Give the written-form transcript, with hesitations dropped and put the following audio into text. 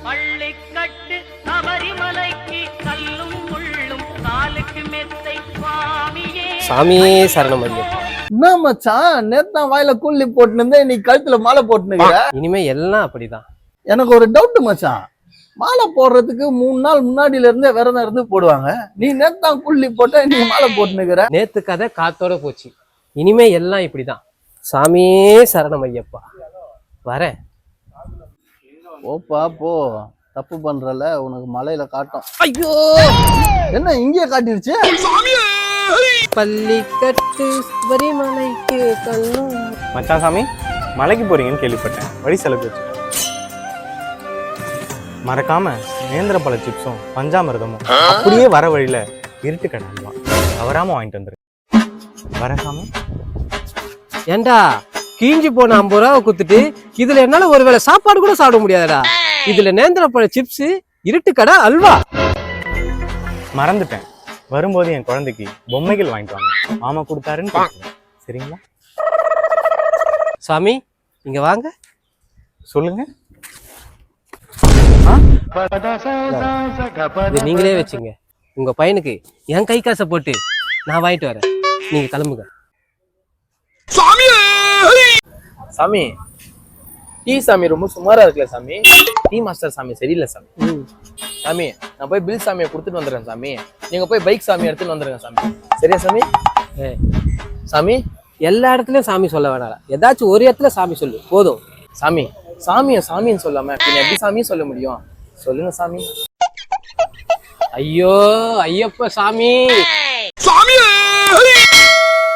பள்ளிக்கட்டு சபரிமலைக்கு கல்லும் முள்ளும் காலுக்கு மெத்தை சுவாமியே சாமியே சரணம் ஐயப்பா. என்ன மச்சான், நேத்தான் வாயில கூலி போட்டுன்னு நீ கழுத்துல மாலை போட்டுனுங்க. இனிமே எல்லாம் அப்படிதான். எனக்கு ஒரு டவுட் மச்சான், மாலை போடுறதுக்கு 3 நாள் முன்னாடில இருந்தே விரதம் இருந்து போடுவாங்க. நீ நேத்தான் கூலி போட்ட, நீ மாலை போட்டுனுக்குற. நேத்து கதை காத்தோட போச்சு. இனிமே எல்லாம் இப்படிதான். சாமியே சரணம் ஐயப்பா. வரேன். ஓப்பா போ, தப்பு பண்றல, உனக்கு மலையில காட்டும். ஐயோ, என்ன இங்கேயே காட்டிருச்சு? பள்ளிக்கட்டு சபரிமலைக்கு கல்லும். மச்சான் சாமி, மலைக்கு போறீங்கன்னு கேள்விப்பட்டேன். வழி செலவு வச்சு மறக்காம நேந்திர பழ சிப்ஸும் பஞ்சாமிரதமும் அப்படியே வர வழியில இருட்டு கடை தவறாம வாங்கிட்டு வந்துரு. வர சாமி. ஏண்டா கீஞ்சி போன 50 ரூபாவை குத்துட்டு இதுல என்னால ஒருவேளை சாப்பாடு கூட சாப்பிட முடியாதடா. இதுல நேந்திர பழ சிப்ஸ், இருட்டு கடை அல்வா. மறந்துட்டேன், வரும்போது என் குழந்தைக்கு பொம்மைகள் வாங்கிட்டு வாங்க, மாமா கொடுத்தாருன்னு கேட்குறேன். சரிங்களா? சாமி இங்க வாங்க. சொல்லுங்க. இது நீங்களே வச்சுங்க. உங்க பையனுக்கு என் கை காசை போட்டு நான் வாங்கிட்டு வரேன். நீங்க கிளம்புங்க. சாமி, டீ சாமி ரொம்ப சுமாரா இருக்குல்ல சாமி. டீ மாஸ்டர் சாமி சரியில்லை சாமி. சாமி, நான் போய் பில் சாமியை கொடுத்துட்டு வந்துடுறேன் சாமி. நீங்க போய் பைக் சாமி எடுத்துட்டு வந்துருங்க சாமி. சரியா சாமி? சாமி, எல்லா இடத்துலயும் சாமி சொல்ல வேணாம். ஏதாச்சும் ஒரு இடத்துல சாமி சொல்லு போதும். சாமி, சாமியை சாமின்னு சொல்லாம பின்ன எப்படி சாமியும் சொல்ல முடியும்? சொல்லுங்க சாமி. ஐயோ ஐயப்ப சாமி,